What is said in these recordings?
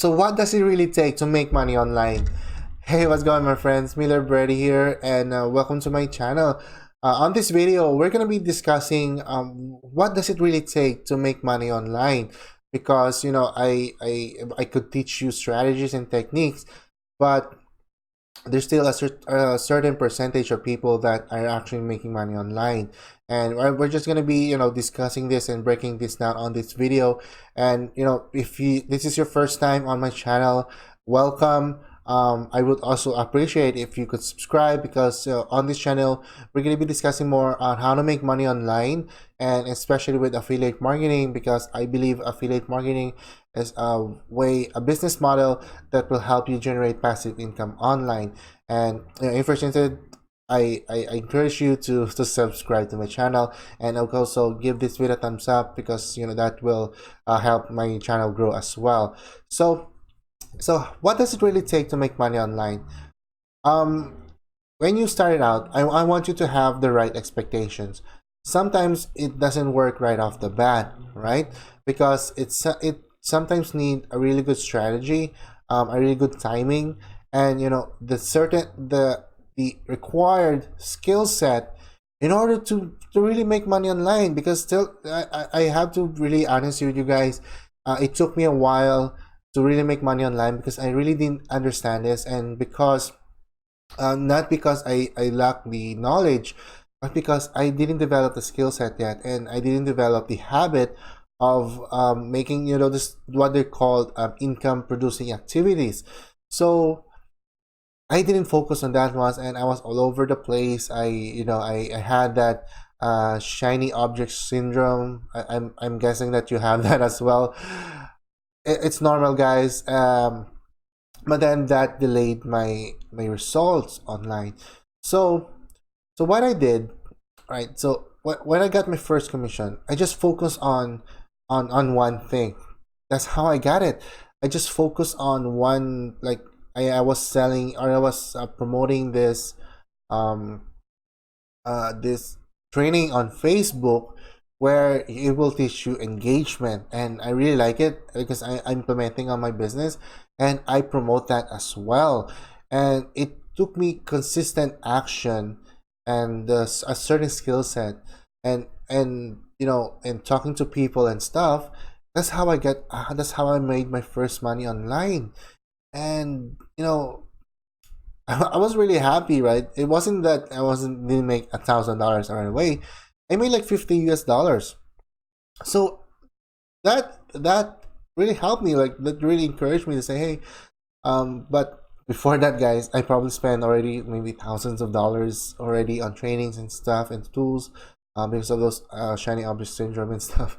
So what does it really take to make money online? Hey, what's going on, my friends? Miller Brady here, and welcome to my channel. On this video, we're going to be discussing what does it really take to make money online, because I could teach you strategies and techniques, but there's still a certain percentage of people that are actually making money online, and we're just going to be discussing this and breaking this down on this video. And if this is your first time on my channel, welcome. I would also appreciate if you could subscribe, because on this channel we're going to be discussing more on how to make money online, and especially with affiliate marketing, because I believe affiliate marketing is a business model that will help you generate passive income online. And if you're interested, I encourage you to subscribe to my channel, and I'll also give this video a thumbs up, because that will help my channel grow as well. So what does it really take to make money online? um when you started out, I want you to have the right expectations. Sometimes it doesn't work right off the bat, right? Because it sometimes need a really good strategy, a really good timing, and the required skill set in order to really make money online. Because still, I have to really honest with you guys, it took me a while to really make money online, because I really didn't understand this, and because not because I lack the knowledge, but because I didn't develop the skill set yet, and I didn't develop the habit of making this what they call income producing activities. So I didn't focus on that once, and I was all over the place. I had that shiny object syndrome. I'm guessing that you have that as well. It's normal, guys. But then that delayed my results online. So so what I did, right? So when I got my first commission, I just focused on one thing. That's how I got it. I just focused on one, like, I was selling, or I was promoting um this training on Facebook, where it will teach you engagement, and I really like it because I'm implementing on my business, and I promote that as well. And it took me consistent action, and a certain skill set, and talking to people and stuff. That's how I made my first money online. And I was really happy, right? It wasn't that I wasn't didn't make $1,000 right away. I made like 50 US dollars. So that really helped me. Like, that really encouraged me to say, hey, but before that, guys, I probably spent already maybe thousands of dollars already on trainings and stuff and tools, because of those shiny object syndrome and stuff.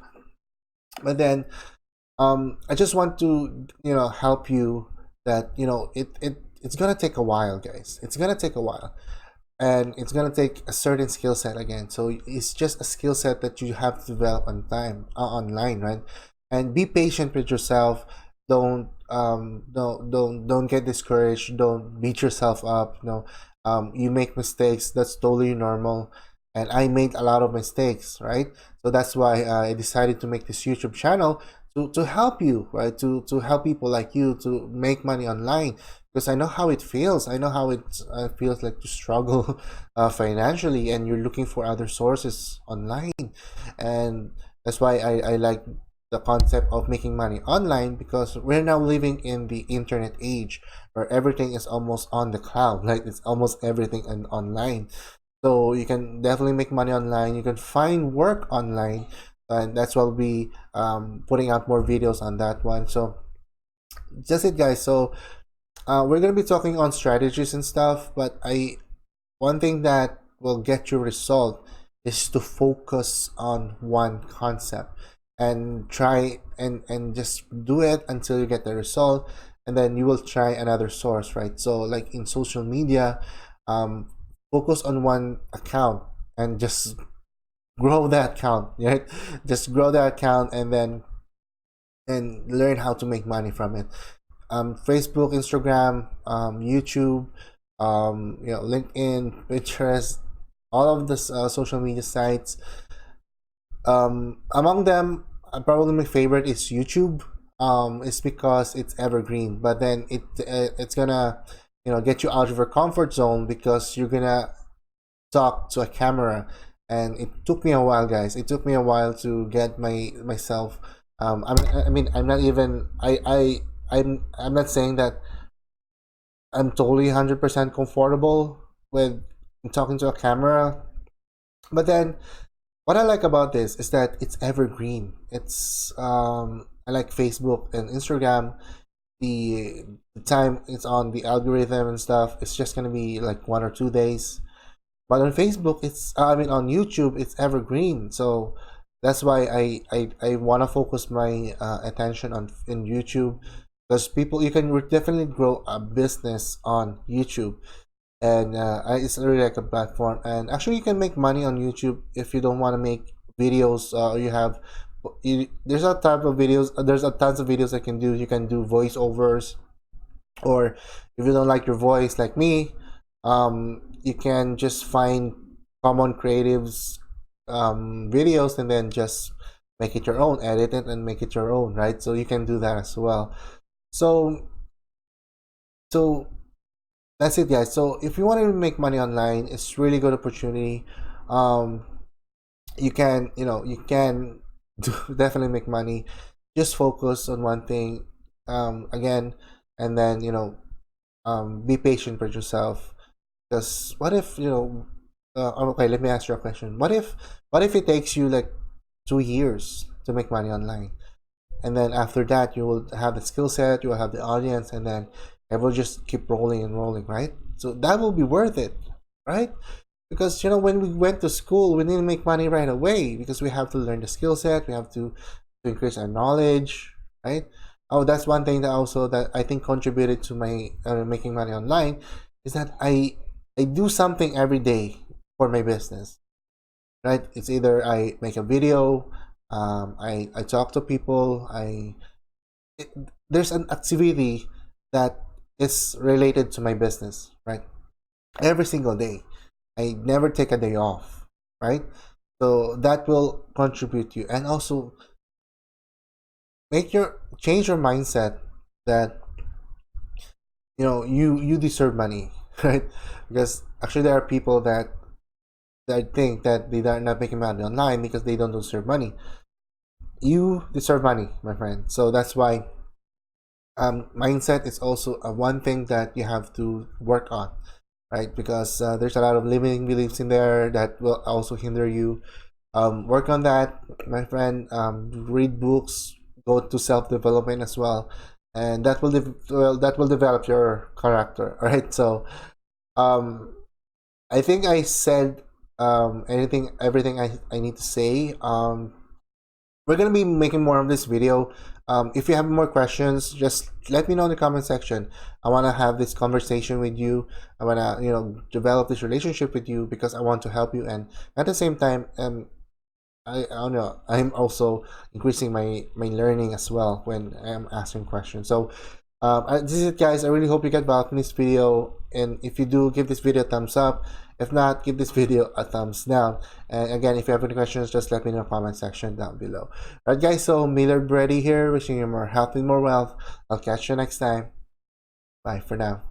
But then I just want to help you that it's gonna take a while, guys. It's gonna take a while, and it's gonna take a certain skill set again. So it's just a skill set that you have to develop on time online, right? And be patient with yourself. Don't get discouraged. Don't beat yourself up. You make mistakes. That's totally normal. And I made a lot of mistakes, right? So that's why I decided to make this YouTube channel to help you, right? To help people like you to make money online, because I know how it feels. I know how it feels like to struggle financially, and you're looking for other sources online. And that's why I like the concept of making money online, because we're now living in the internet age, where everything is almost on the cloud. Like, it's almost everything online. So you can definitely make money online. You can find work online, and that's why we'll be putting out more videos on that one. So that's it, guys. So we're gonna be talking on strategies and stuff, but one thing that will get you result is to focus on one concept, and try and just do it until you get the result, and then you will try another source, right? So, like in social media, um, focus on one account and just grow that account, right? Just grow that account, and then and learn how to make money from it. Facebook, Instagram, YouTube, LinkedIn, Pinterest, all of the social media sites. Among them, probably my favorite is YouTube. is because it's evergreen, but then it's gonna, get you out of your comfort zone because you're gonna talk to a camera. And it took me a while, guys. It took me a while to get myself. I mean, I'm not even. I'm not saying that I'm totally 100% comfortable with talking to a camera. But then, what I like about this is that it's evergreen. I like Facebook and Instagram. The time it's on the algorithm and stuff, it's just gonna be like 1 or 2 days. But on Facebook, on YouTube, it's evergreen. So that's why I want to focus my attention on in YouTube, because you can definitely grow a business on YouTube. And it's really like a platform. And actually, you can make money on YouTube if you don't want to make videos. There's a type of videos. There's a tons of videos I can do. You can do voiceovers, or if you don't like your voice, like me, you can just find common creatives videos and then just make it your own, edit it and make it your own, right? So you can do that as well. So so that's it, guys. So if you want to make money online, it's really good opportunity. um you can definitely make money. Just focus on one thing, again, and then be patient with yourself. Because what if okay, let me ask you a question. What if it takes you like 2 years to make money online, and then after that you will have the skill set, you will have the audience, and then it will just keep rolling and rolling, right? So that will be worth it, right? Because when we went to school, we didn't make money right away because we have to learn the skill set, we have to increase our knowledge, right? Oh, that's one thing that also that I think contributed to my making money online, is that I do something every day for my business, right? It's either I make a video, I talk to people, it, there's an activity that is related to my business, right? Every single day. I never take a day off, right? So that will contribute to you. And also change your mindset that you deserve money, right? Because actually there are people that think that they are not making money online because they don't deserve money. You deserve money, my friend. So that's why mindset is also one thing that you have to work on, right? Because there's a lot of limiting beliefs in there that will also hinder you. Work on that, my friend. Read books, go to self-development as well, and that will develop your character. All right. So I think I said everything I need to say. We're gonna be making more of this video. If you have more questions, just let me know in the comment section. I want to have this conversation with you. I want to develop this relationship with you because I want to help you, and at the same time, I don't know, I'm also increasing my learning as well when I'm asking questions. So this is it, guys. I really hope you get value from this video, and if you do, give this video a thumbs up. If not, give this video a thumbs down. And again, if you have any questions, just let me know in the comment section down below. Alright, guys, so Miller Brady here, wishing you more health and more wealth. I'll catch you next time. Bye for now.